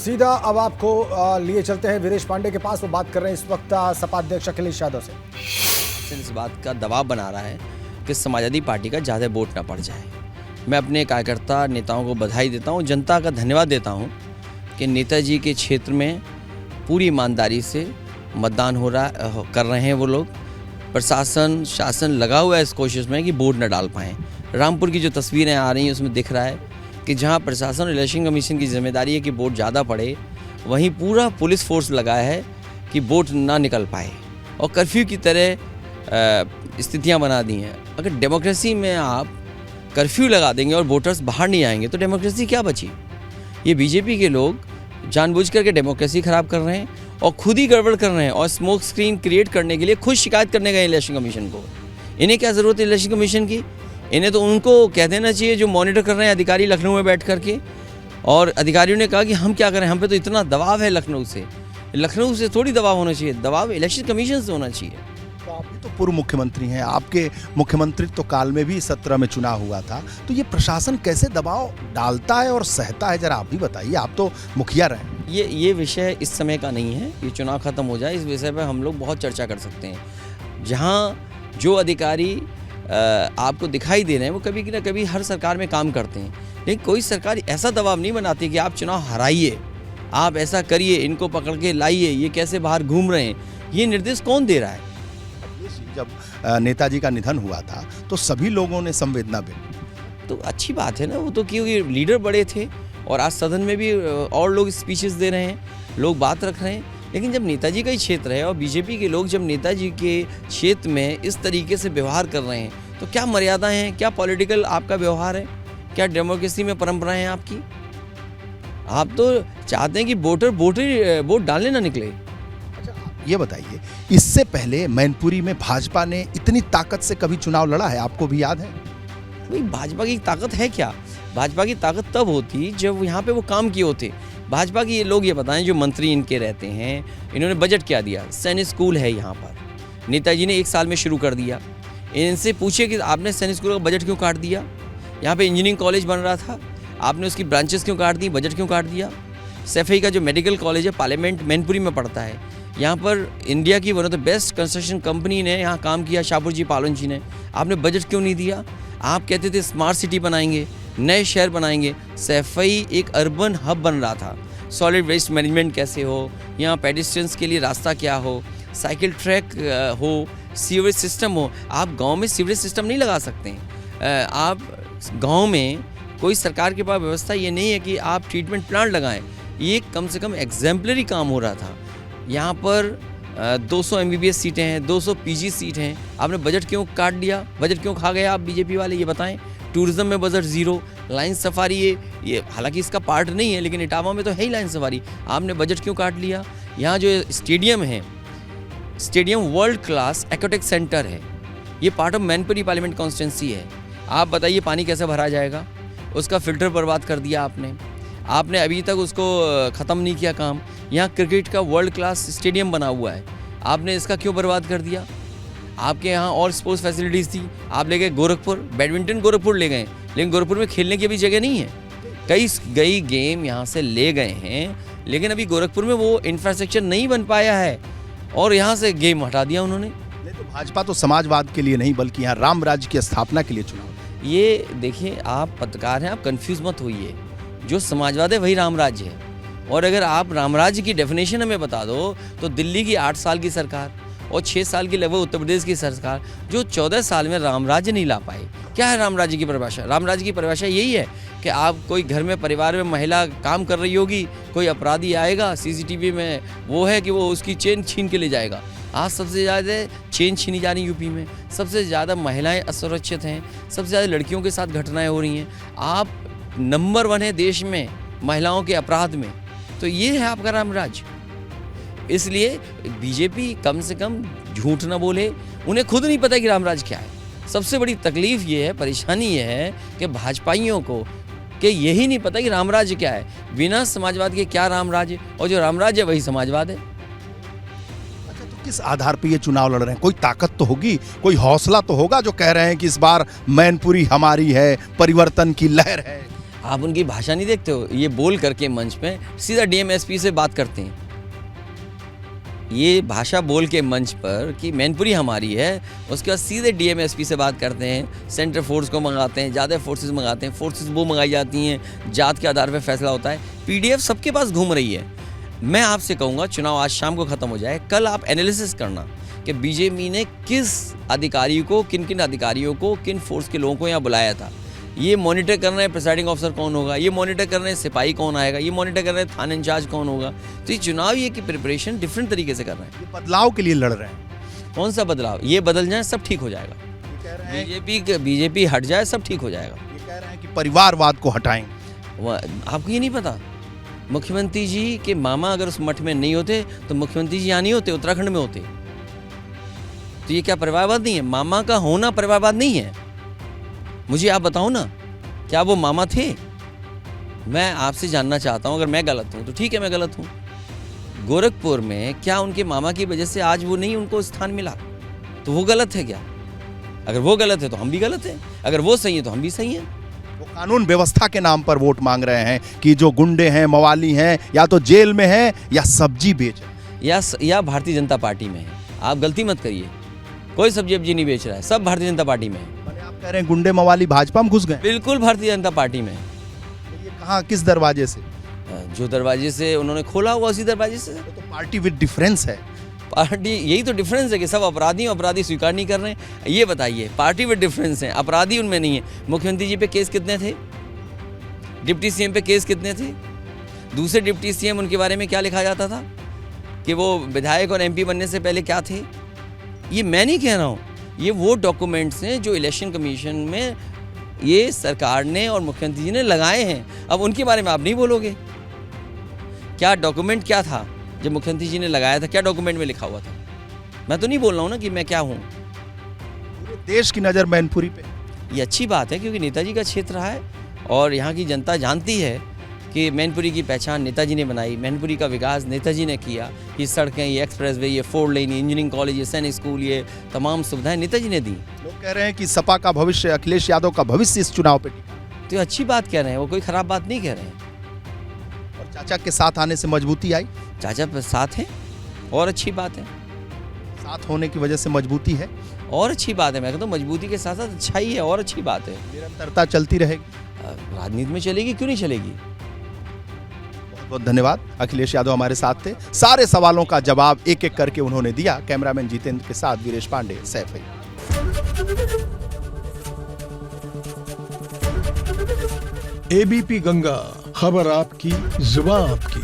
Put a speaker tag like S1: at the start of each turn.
S1: सीधा अब आपको लिए चलते हैं वीरेश पांडे के पास। वो बात कर रहे हैं इस वक्त सपा अध्यक्ष अखिलेश यादव से।
S2: इस बात का दबाव बना रहा है कि समाजवादी पार्टी का ज़्यादा वोट ना पड़ जाए। मैं अपने कार्यकर्ता नेताओं को बधाई देता हूं, जनता का धन्यवाद देता हूं कि नेताजी के क्षेत्र में पूरी ईमानदारी से मतदान कर रहे हैं। वो लोग प्रशासन शासन लगा हुआ है इस कोशिश में कि वोट न डाल पाएँ। रामपुर की जो तस्वीरें आ रही हैं उसमें दिख रहा है कि जहां प्रशासन और इलेक्शन कमीशन की जिम्मेदारी है कि वोट ज़्यादा पड़े, वहीं पूरा पुलिस फोर्स लगाया है कि वोट ना निकल पाए और कर्फ्यू की तरह स्थितियां बना दी हैं। अगर डेमोक्रेसी में आप कर्फ्यू लगा देंगे और वोटर्स बाहर नहीं आएंगे तो डेमोक्रेसी क्या बची। ये बीजेपी के लोग जानबूझ करके डेमोक्रेसी ख़राब कर रहे हैं और खुद ही गड़बड़ कर रहे हैं और स्मोक स्क्रीन क्रिएट करने के लिए खुद शिकायत करने गए इलेक्शन कमीशन को। इन्हें क्या ज़रूरत है इलेक्शन कमीशन की? इन्हें तो उनको कह देना चाहिए जो मॉनिटर कर रहे हैं अधिकारी लखनऊ में बैठ करके। और अधिकारियों ने कहा कि हम क्या करें, हम पे तो इतना दबाव है लखनऊ से थोड़ी दबाव होना चाहिए, दबाव इलेक्शन कमीशन से होना चाहिए।
S3: तो आप भी तो पूर्व मुख्यमंत्री हैं, आपके मुख्यमंत्रित्व काल में भी 17 में चुनाव हुआ था, तो ये प्रशासन कैसे दबाव डालता है और सहता है, जरा आप भी बताइए। आप तो मुखिया रहे।
S2: ये विषय इस समय का नहीं है, ये चुनाव खत्म हो जाए इस विषय पर हम लोग बहुत चर्चा कर सकते हैं। जहाँ जो अधिकारी आपको दिखाई दे रहे हैं वो कभी ना कभी हर सरकार में काम करते हैं, लेकिन कोई सरकार ऐसा दबाव नहीं बनाती कि आप चुनाव हराइए, आप ऐसा करिए, इनको पकड़ के लाइए, ये कैसे बाहर घूम रहे हैं, ये निर्देश कौन दे रहा है?
S3: जब नेताजी का निधन हुआ था तो सभी लोगों ने संवेदना व्यक्त।
S2: तो अच्छी बात है ना, वो तो क्योंकि लीडर बड़े थे और आज सदन में भी और लोग स्पीचेस दे रहे हैं, लोग बात रख रहे हैं। लेकिन जब नेताजी का ही क्षेत्र है और बीजेपी के लोग जब नेताजी के क्षेत्र में इस तरीके से व्यवहार कर रहे हैं तो क्या मर्यादाएं हैं, क्या पॉलिटिकल आपका व्यवहार है, क्या डेमोक्रेसी में परंपराएं हैं आपकी? आप तो चाहते हैं कि वोट डालने ना निकले।
S3: ये बताइए, इससे पहले मैनपुरी में भाजपा ने इतनी ताकत से कभी चुनाव लड़ा है? आपको भी याद है?
S2: भाई भाजपा की ताकत है क्या? भाजपा की ताकत तब होती जब यहाँ पे वो काम किए होते। भाजपा की ये लोग ये बताएं जो मंत्री इनके रहते हैं, इन्होंने बजट क्या दिया? सैनिक स्कूल है यहाँ पर, नेताजी ने 1 साल में शुरू कर दिया। इनसे पूछिए कि आपने सैनिक स्कूल का बजट क्यों काट दिया? यहाँ पे इंजीनियरिंग कॉलेज बन रहा था, आपने उसकी ब्रांचेस क्यों काट दी, बजट क्यों काट दिया? सैफई का जो मेडिकल कॉलेज है पार्लियामेंट मैनपुरी में पड़ता है, यहाँ पर इंडिया की one of the best construction company ने यहाँ काम किया, शाहपुर जी पालन जी ने, आपने बजट क्यों नहीं दिया? आप कहते थे स्मार्ट सिटी बनाएंगे, नए शहर बनाएंगे। सैफई एक अर्बन हब बन रहा था, सॉलिड वेस्ट मैनेजमेंट कैसे हो, यहाँ पेडिस्ट्रियंस के लिए रास्ता क्या हो, साइकिल ट्रैक हो, सीवरेज सिस्टम हो। आप गांव में सीवरेज सिस्टम नहीं लगा सकते हैं। आप गांव में कोई सरकार के पास व्यवस्था ये नहीं है कि आप ट्रीटमेंट प्लांट लगाएं। ये कम से कम एग्जाम्पलरी काम हो रहा था। यहाँ पर 200 MBBS सीटें हैं, 200 PG सीट हैं, आपने बजट क्यों काट दिया? बजट क्यों खा गया आप बीजेपी वाले, ये बताएं। टूरिज्म में बजट ज़ीरो, लाइन सफारी ये हालांकि इसका पार्ट नहीं है लेकिन इटावा में तो है ही लाइन सफारी, आपने बजट क्यों काट लिया? यहाँ जो स्टेडियम है, stadium world class aquatic centre है, ये part of Mainpuri parliament constituency है। आप बताइए पानी कैसे भरा जाएगा? उसका फिल्टर बर्बाद कर दिया आपने अभी तक उसको ख़त्म नहीं किया काम। यहाँ क्रिकेट का वर्ल्ड क्लास स्टेडियम बना हुआ है, आपने इसका क्यों बर्बाद कर दिया? आपके यहाँ और स्पोर्ट्स फैसिलिटीज़ थी, आप ले गए गोरखपुर, बैडमिंटन गोरखपुर ले गए, लेकिन गोरखपुर में खेलने की भी जगह नहीं है। कई गेम यहाँ से ले गए हैं लेकिन अभी गोरखपुर में वो इंफ्रास्ट्रक्चर नहीं बन पाया है और यहाँ से गेम हटा दिया उन्होंने।
S3: नहीं तो भाजपा तो समाजवाद के लिए नहीं बल्कि यहाँ राम राज्य की स्थापना के लिए चुनाव।
S2: ये देखिए, आप पत्रकार हैं, आप कंफ्यूज मत होइए। जो समाजवाद है वही राम राज्य है, और अगर आप राम राज्य की डेफिनेशन हमें बता दो तो दिल्ली की 8 साल की सरकार और 6 साल की लगभग उत्तर प्रदेश की सरकार जो 14 साल में राम राज्य नहीं ला पाए। क्या है राम राज्य की परिभाषा? राम राज्य की परिभाषा यही है कि आप कोई घर में परिवार में महिला काम कर रही होगी, कोई अपराधी आएगा, CCTV में वो है कि वो उसकी चेन छीन के ले जाएगा। आज सबसे ज़्यादा चेन छीनी जा रही यूपी में, सबसे ज़्यादा महिलाएं असुरक्षित हैं, सबसे ज़्यादा लड़कियों के साथ घटनाएं हो रही हैं। आप नंबर 1 है देश में महिलाओं के अपराध में, तो ये है आपका राम राज्य। इसलिए बीजेपी कम से कम झूठ ना बोले, उन्हें खुद नहीं पता कि राम राज्य क्या है। सबसे बड़ी तकलीफ ये है, परेशानी ये है कि भाजपाइयों को कि यही नहीं पता कि राम राज्य क्या है। बिना समाजवाद के क्या राम राज्य, और जो राम राज्य है वही समाजवाद है।
S3: अच्छा, तो किस आधार पे ये चुनाव लड़ रहे हैं? कोई ताकत तो होगी, कोई हौसला तो होगा जो कह रहे हैं कि इस बार मैनपुरी हमारी है, परिवर्तन की लहर है।
S2: आप उनकी भाषा नहीं देखते हो? ये बोल करके मंच पे सीधा डीएमएसपी से बात करते हैं। ये भाषा बोल के मंच पर कि मैनपुरी हमारी है, उसके बाद सीधे डीएमएसपी से बात करते हैं, सेंट्रल फोर्स को मंगाते हैं, ज़्यादा फोर्सेस मंगाते हैं, फोर्सेस वो मंगाई जाती हैं, जात के आधार पर फैसला होता है। पीडीएफ सबके पास घूम रही है। मैं आपसे कहूँगा चुनाव आज शाम को ख़त्म हो जाए, कल आप एनालिसिस करना कि बीजेपी ने किस अधिकारी को, किन किन अधिकारियों को, किन फोर्स के लोगों को यहाँ बुलाया था। ये मॉनिटर कर रहे हैं प्रिसाइडिंग ऑफिसर कौन होगा, ये मॉनिटर कर रहे हैं सिपाही कौन आएगा, ये मॉनिटर कर रहे हैं थाना इंचार्ज कौन होगा। तो ये चुनाव ये की प्रिपरेशन डिफरेंट तरीके से कर रहे हैं।
S3: ये बदलाव के लिए लड़ रहे हैं।
S2: कौन सा बदलाव? ये बदल जाए सब ठीक हो जाएगा।
S3: ये कह रहे हैं
S2: बीजेपी हट जाए सब ठीक हो जाएगा।
S3: ये कह रहे हैं कि परिवारवाद को हटाएंगे।
S2: आपको ये नहीं पता? मुख्यमंत्री जी के मामा अगर उस मठ में नहीं होते तो मुख्यमंत्री जी यहाँ नहीं होते, उत्तराखंड में होते। तो ये क्या परिवारवाद नहीं है? मामा का होना परिवारवाद नहीं है? मुझे आप बताओ ना, क्या वो मामा थे? मैं आपसे जानना चाहता हूँ, अगर मैं गलत हूँ तो ठीक है, मैं गलत हूँ। गोरखपुर में क्या उनके मामा की वजह से आज वो नहीं उनको स्थान मिला? तो वो गलत है क्या? अगर वो गलत है तो हम भी गलत हैं, अगर वो सही है तो हम भी सही हैं।
S3: वो कानून व्यवस्था के नाम पर वोट मांग रहे हैं कि जो गुंडे हैं, मवाली हैं, या तो जेल में हैं या सब्जी बेच रहे हैं,
S2: या भारतीय जनता पार्टी में है। आप गलती मत करिए, कोई सब्जी वब्जी नहीं बेच रहा है, सब भारतीय जनता पार्टी में है।
S3: आप कह रहे हैं गुंडे मवाली भाजपा में घुस गए?
S2: बिल्कुल भारतीय जनता पार्टी में है।
S3: ये कहाँ, किस दरवाजे से?
S2: जो दरवाजे से उन्होंने खोला हुआ उसी दरवाजे से।
S3: तो पार्टी विद डिफरेंस है।
S2: पार्टी, यही तो डिफरेंस है कि सब अपराधी स्वीकार नहीं कर रहे हैं। ये बताइए, पार्टी विद डिफरेंस है, अपराधी उनमें नहीं है। मुख्यमंत्री जी पे केस कितने थे? डिप्टी सीएम पे केस कितने थे? दूसरे डिप्टी सीएम, उनके बारे में क्या लिखा जाता था कि वो विधायक और एमपी बनने से पहले क्या थे? ये मैं नहीं कह रहा हूँ, ये वो डॉक्यूमेंट्स हैं जो इलेक्शन कमीशन में ये सरकार ने और मुख्यमंत्री जी ने लगाए हैं। अब उनके बारे में आप नहीं बोलोगे? क्या डॉक्यूमेंट क्या था जब मुख्यमंत्री जी ने लगाया था? क्या डॉक्यूमेंट में लिखा हुआ था? मैं तो नहीं बोल रहा हूँ ना कि मैं क्या हूँ।
S3: पूरे देश की नज़र मैनपुरी पे।
S2: ये अच्छी बात है क्योंकि नेताजी का क्षेत्र रहा है और यहाँ की जनता जानती है कि मैनपुरी की पहचान नेताजी ने बनाई, मैनपुरी का विकास नेताजी ने किया। ये सड़कें, ये एक्सप्रेसवे, ये 4 लेन, ये इंजीनियरिंग कॉलेज, ये सैनिक स्कूल, ये तमाम सुविधाएं नेताजी ने दी।
S3: लोग कह रहे हैं कि सपा का भविष्य, अखिलेश यादव का भविष्य इस चुनाव पे टिका।
S2: तो अच्छी बात कह रहे हैं, वो कोई ख़राब बात नहीं कह रहे हैं।
S3: और चाचा के साथ आने से मजबूती आई।
S2: चाचा साथ हैं और अच्छी बात है।
S3: साथ होने की वजह से मजबूती है
S2: और अच्छी बात है। मैं कहता हूँ मजबूती के साथ साथ अच्छाई है और अच्छी बात है।
S3: निरंतरता चलती रहेगी।
S2: राजनीति में चलेगी, क्यों नहीं चलेगी।
S3: बहुत बहुत धन्यवाद। अखिलेश यादव हमारे साथ थे, सारे सवालों का जवाब एक एक करके उन्होंने दिया। कैमरामैन जितेंद्र के साथ वीरेश पांडे, सैफ।
S4: एबीपी गंगा, खबर आपकी, जुबान आपकी।